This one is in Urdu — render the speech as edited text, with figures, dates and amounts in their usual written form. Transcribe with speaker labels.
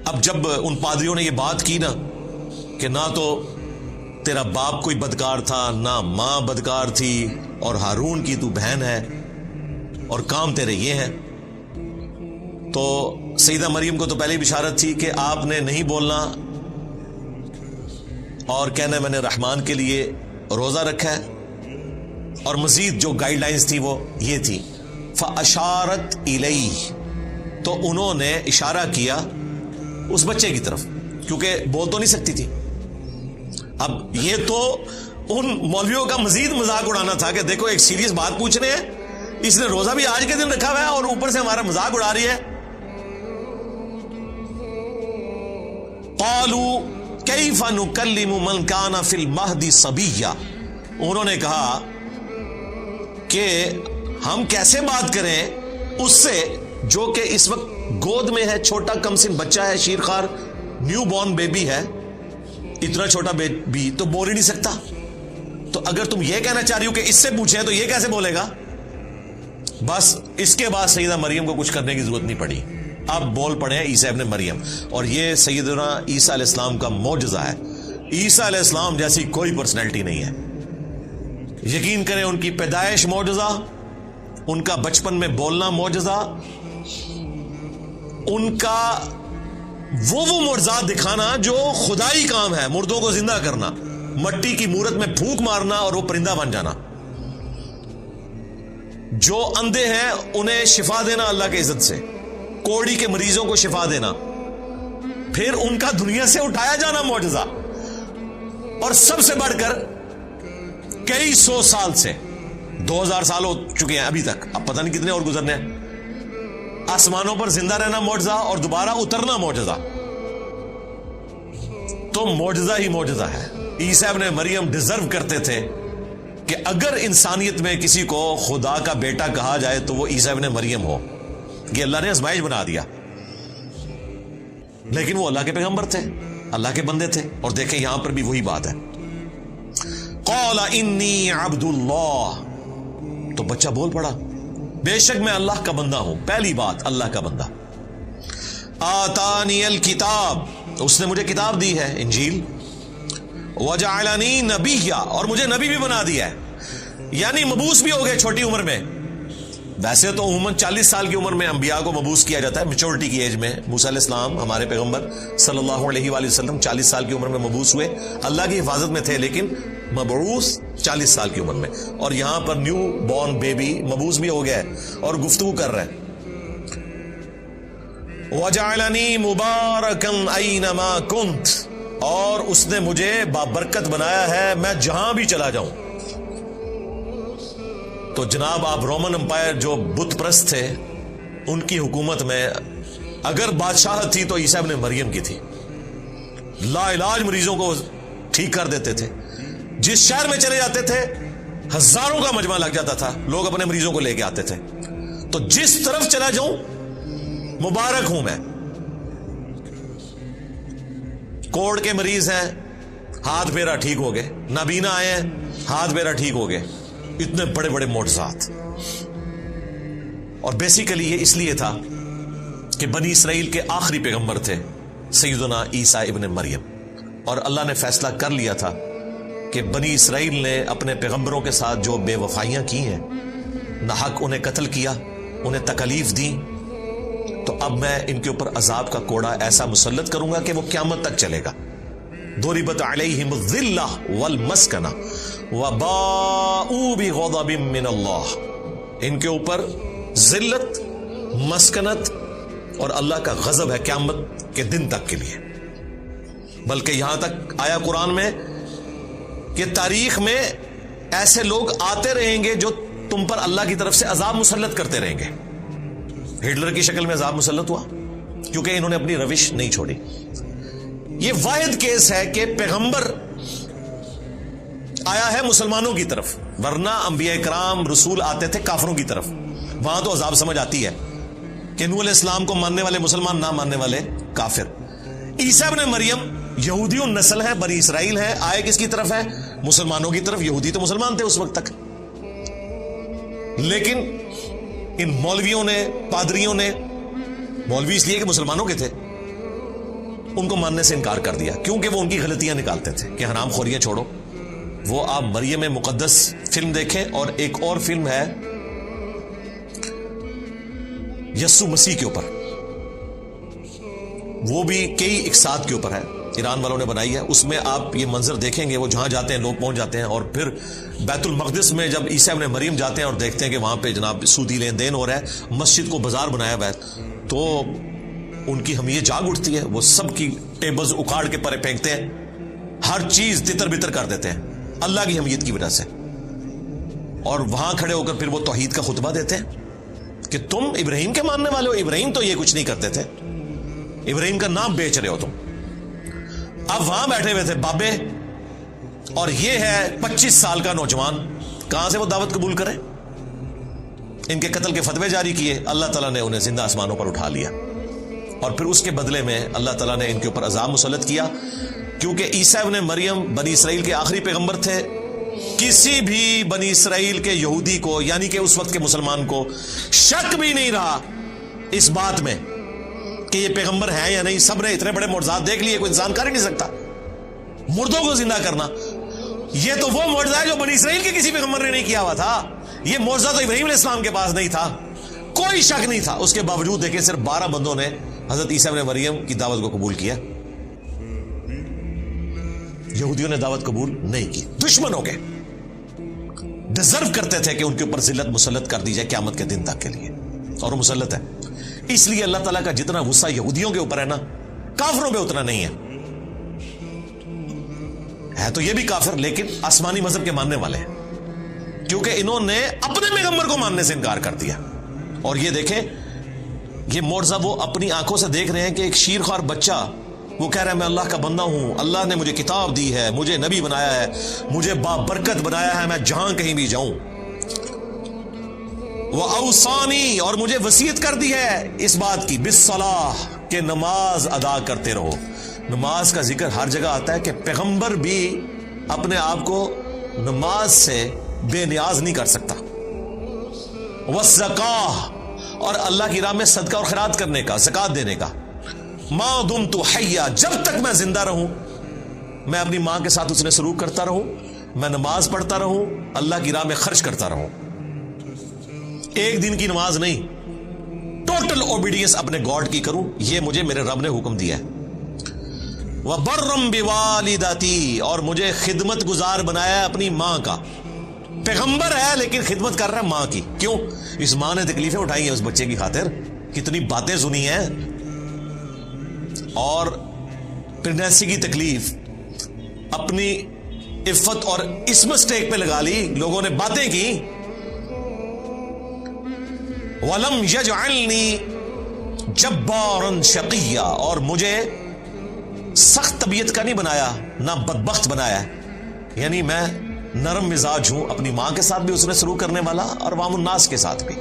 Speaker 1: اب جب ان پادریوں نے یہ بات کی نا کہ نہ تو تیرا باپ کوئی بدکار تھا نہ ماں بدکار تھی اور ہارون کی تو بہن ہے اور کام تیرے یہ ہیں، تو سیدہ مریم کو تو پہلے بشارت تھی کہ آپ نے نہیں بولنا اور کہنا میں نے رحمان کے لیے روزہ رکھا ہے، اور مزید جو گائیڈ لائنز تھی وہ یہ تھی فَأَشَارَتْ إِلَيْهِ، تو انہوں نے اشارہ کیا اس بچے کی طرف، کیونکہ بول تو نہیں سکتی تھی۔ اب یہ تو ان مولویوں کا مزید مذاق اڑانا تھا کہ دیکھو ایک سیریس بات پوچھ رہے ہیں، اس نے روزہ بھی آج کے دن رکھا ہوا ہے اور اوپر سے ہمارا مذاق اڑا رہی ہے۔ قالوا کیف نکلم من کان فی المہد صبیا، انہوں نے کہا کہ ہم کیسے بات کریں اس سے جو کہ اس وقت گود میں ہے، چھوٹا کم سن بچہ ہے، شیرخوار نیو بورن بیبی ہے، اتنا چھوٹا بیبی تو بول ہی نہیں سکتا، تو اگر تم یہ کہنا چاہ رہی ہو کہ اس سے پوچھیں تو یہ کیسے بولے گا؟ بس اس کے بعد سیدہ مریم کو کچھ کرنے کی ضرورت نہیں پڑی، اب بول پڑے ہیں عیسیٰ ابن مریم، اور یہ سیدنا عیسیٰ علیہ السلام کا معجزہ ہے۔ عیسیٰ علیہ السلام جیسی کوئی پرسنالٹی نہیں ہے، یقین کریں ان کی پیدائش معجزہ، ان کا بچپن میں بولنا معجزہ، ان کا وہ معجزات دکھانا جو خدائی کام ہے، مردوں کو زندہ کرنا، مٹی کی مورت میں پھونک مارنا اور وہ پرندہ بن جانا، جو اندھے ہیں انہیں شفا دینا اللہ کے عزت سے، کوڑی کے مریضوں کو شفا دینا، پھر ان کا دنیا سے اٹھایا جانا معجزہ، اور سب سے بڑھ کر کئی سو سال سے 2000 سال ہو چکے ہیں ابھی تک، اب پتہ نہیں کتنے اور گزرنے ہیں، آسمانوں پر زندہ رہنا معجزہ اور دوبارہ اترنا معجزہ، تو معجزہ ہی معجزہ ہے۔ عیسیٰ ابن مریم ڈیزرو کرتے تھے کہ اگر انسانیت میں کسی کو خدا کا بیٹا کہا جائے تو وہ عیسیٰ ابن مریم ہو، یہ اللہ نے آزمائش بنا دیا، لیکن وہ اللہ کے پیغمبر تھے، اللہ کے بندے تھے، اور دیکھیں یہاں پر بھی وہی بات ہے، قال انی عبد اللہ، تو بچہ بول پڑا بے شک میں اللہ کا بندہ ہوں، پہلی بات اللہ کا بندہ، آتانی الکتاب، اس نے مجھے کتاب دی ہے انجیل، وجعلنی نبیا، اور مجھے نبی بھی بنا دیا ہے، یعنی مبعوث بھی ہو گئے چھوٹی عمر میں، ویسے تو عموماً 40 سال کی عمر میں انبیاء کو مبعوث کیا جاتا ہے، میچورٹی کی ایج میں، موسیٰ علیہ السلام ہمارے پیغمبر صلی اللہ علیہ وآلہ وسلم 40 سال کی عمر میں مبعوث ہوئے، اللہ کی حفاظت میں تھے لیکن مبعوث 40 سال کی عمر میں، اور یہاں پر نیو بورن بیبی مبعوث بھی ہو گیا ہے اور گفتگو کر رہے ہیں۔ وَجَعَلَنِي مُبَارَكًا أَيْنَمَا كُنْتَ، اور اس نے مجھے بابرکت بنایا ہے میں جہاں بھی چلا جاؤں۔ تو جناب آپ رومن امپائر جو بت پرست تھے ان کی حکومت میں اگر بادشاہت تھی تو عیسیٰ ابن مریم کی تھی، لا علاج مریضوں کو ٹھیک کر دیتے تھے، جس شہر میں چلے جاتے تھے ہزاروں کا مجمع لگ جاتا تھا، لوگ اپنے مریضوں کو لے کے آتے تھے، تو جس طرف چلا جاؤں مبارک ہوں میں۔ کوڑ کے مریض ہیں ہاتھ پیرا ٹھیک ہو گئے، نابینا آئے ہیں ہاتھ پیرا ٹھیک ہو گئے، اتنے بڑے بڑے معجزات، اور بیسیکلی یہ اس لیے تھا کہ بنی اسرائیل کے آخری پیغمبر تھے سیدنا عیسیٰ ابن مریم، اور اللہ نے فیصلہ کر لیا تھا کہ بنی اسرائیل نے اپنے پیغمبروں کے ساتھ جو بے وفائیاں کی ہیں، ناحق انہیں قتل کیا، انہیں تکالیف دی، تو اب میں ان کے اوپر عذاب کا کوڑا ایسا مسلط کروں گا کہ وہ قیامت تک چلے گا۔ ضربت علیہم الذلہ والمسکنہ وباؤوا بغضب من اللہ، ان کے اوپر ذلت، مسکنت اور اللہ کا غضب ہے قیامت کے دن تک کے لیے، بلکہ یہاں تک آیا قرآن میں کہ تاریخ میں ایسے لوگ آتے رہیں گے جو تم پر اللہ کی طرف سے عذاب مسلط کرتے رہیں گے۔ ہٹلر کی شکل میں عذاب مسلط ہوا کیونکہ انہوں نے اپنی روش نہیں چھوڑی۔ یہ واحد کیس ہے کہ پیغمبر آیا ہے مسلمانوں کی طرف، ورنہ انبیاء کرام رسول آتے تھے کافروں کی طرف، وہاں تو عذاب سمجھ آتی ہے کہ نوح علیہ السلام کو ماننے والے مسلمان، نہ ماننے والے کافر۔ عیسیٰ ابن مریم یہودی النسل ہے، بنی اسرائیل ہے، آئے کس کی طرف ہے؟ مسلمانوں کی طرف۔ یہودی تو مسلمان تھے اس وقت تک، لیکن ان مولویوں نے، پادریوں نے، مولوی اس لیے کہ مسلمانوں کے تھے، ان کو ماننے سے انکار کر دیا، کیونکہ وہ ان کی غلطیاں نکالتے تھے کہ حرام خوریاں چھوڑو۔ وہ آپ مریم مقدس فلم دیکھیں، اور ایک اور فلم ہے یسوع مسیح کے اوپر، وہ بھی کئی اقساط کے اوپر ہے، ایران والوں نے بنائی ہے۔ اس میں آپ یہ منظر دیکھیں گے، وہ جہاں جاتے ہیں لوگ پہنچ جاتے ہیں، اور پھر بیت المقدس میں جب عیسیٰ ابن مریم جاتے ہیں اور دیکھتے ہیں کہ وہاں پہ جناب سودی لین دین ہو رہا ہے، مسجد کو بازار بنایا ہوا ہے، تو ان کی حمیت جاگ اٹھتی ہے۔ وہ سب کی ٹیبلز اکھاڑ کے پرے پھینکتے ہیں، ہر چیز تتر بتر کر دیتے ہیں اللہ کی حمیت کی وجہ سے، اور وہاں کھڑے ہو کر پھر وہ توحید کا خطبہ دیتے ہیں کہ تم ابراہیم کے ماننے والے ہو، ابراہیم تو یہ کچھ نہیں کرتے تھے، ابراہیم کا نام بیچ رہے ہو تم۔ اب وہاں بیٹھے ہوئے تھے بابے، اور یہ ہے 25 سال کا نوجوان، کہاں سے وہ دعوت قبول کرے؟ ان کے قتل کے فتوے جاری کیے، اللہ تعالیٰ نے انہیں زندہ آسمانوں پر اٹھا لیا، اور پھر اس کے بدلے میں اللہ تعالیٰ نے ان کے اوپر عذاب مسلط کیا، کیونکہ عیسیٰ ابن مریم بنی اسرائیل کے آخری پیغمبر تھے۔ کسی بھی بنی اسرائیل کے یہودی کو، یعنی کہ اس وقت کے مسلمان کو، شک بھی نہیں رہا اس بات میں کہ یہ پیغمبر ہیں یا نہیں۔ سب نے اتنے بڑے معجزات دیکھ لیے، کوئی انسان کر ہی نہیں سکتا مردوں کو زندہ کرنا۔ یہ تو وہ معجزہ ہے جو بنی اسرائیل کے کسی پیغمبر نے نہیں کیا ہوا تھا، یہ معجزہ تو ابراہیم علیہ السلام کے پاس نہیں تھا، کوئی شک نہیں تھا۔ اس کے باوجود دیکھیں صرف 12 بندوں نے حضرت عیسیٰ ابن مریم کی دعوت کو قبول کیا، یہودیوں نے دعوت قبول نہیں کی، دشمن ہو گئے، ڈیزرو کرتے تھے کہ ان کے اوپر ذلت مسلط کر دی جائے قیامت کے دن تک کے لیے، اور وہ مسلط ہے۔ اس لیے اللہ تعالیٰ کا جتنا غصہ یہودیوں کے اوپر ہے نا، کافروں پہ اتنا نہیں ہے تو یہ بھی کافر لیکن آسمانی مذہب کے ماننے والے ہیں، کیونکہ انہوں نے اپنے پیغمبر کو ماننے سے انکار کر دیا۔ اور یہ دیکھیں، یہ معجزہ وہ اپنی آنکھوں سے دیکھ رہے ہیں کہ ایک شیرخوار بچہ وہ کہہ رہا ہے میں اللہ کا بندہ ہوں، اللہ نے مجھے کتاب دی ہے، مجھے نبی بنایا ہے، مجھے بابرکت بنایا ہے، میں جہاں کہیں بھی جاؤں، وہ اوصانی، اور مجھے وصیت کر دی ہے اس بات کی، بالصلاح، کہ نماز ادا کرتے رہو۔ نماز کا ذکر ہر جگہ آتا ہے کہ پیغمبر بھی اپنے آپ کو نماز سے بے نیاز نہیں کر سکتا۔ والزکاہ، اور اللہ کی راہ میں صدقہ اور خیرات کرنے کا، زکات دینے کا۔ ما دمت حیا، جب تک میں زندہ رہوں میں اپنی ماں کے ساتھ اس نے سلوک کرتا رہوں، میں نماز پڑھتا رہوں، اللہ کی راہ میں خرچ کرتا رہوں، ایک دن کی نماز نہیں، ٹوٹل اوبیڈینس اپنے گاڈ کی کروں، یہ مجھے میرے رب نے حکم دیا ہے۔ وَبَرًّا بِوَالِدَتِي، اور مجھے خدمت گزار بنایا ہے اپنی ماں کا۔ پیغمبر ہے لیکن خدمت کر رہا ہے ماں کی، کیوں؟ اس ماں نے تکلیفیں اٹھائی ہیں اس بچے کی خاطر، کتنی باتیں سنی ہیں، اور پریگنینسی کی تکلیف اپنی عفت اور اس مسٹیک پہ لگا لی، لوگوں نے باتیں کی۔ وَلَمْ يَجْعَلْنِي جَبَّارًا شَقِيًّا، اور مجھے سخت طبیعت کا نہیں بنایا، نہ بدبخت بنایا ہے، یعنی میں نرم مزاج ہوں، اپنی ماں کے ساتھ بھی اس نے سلوک کرنے والا اور عوام الناس کے ساتھ بھی۔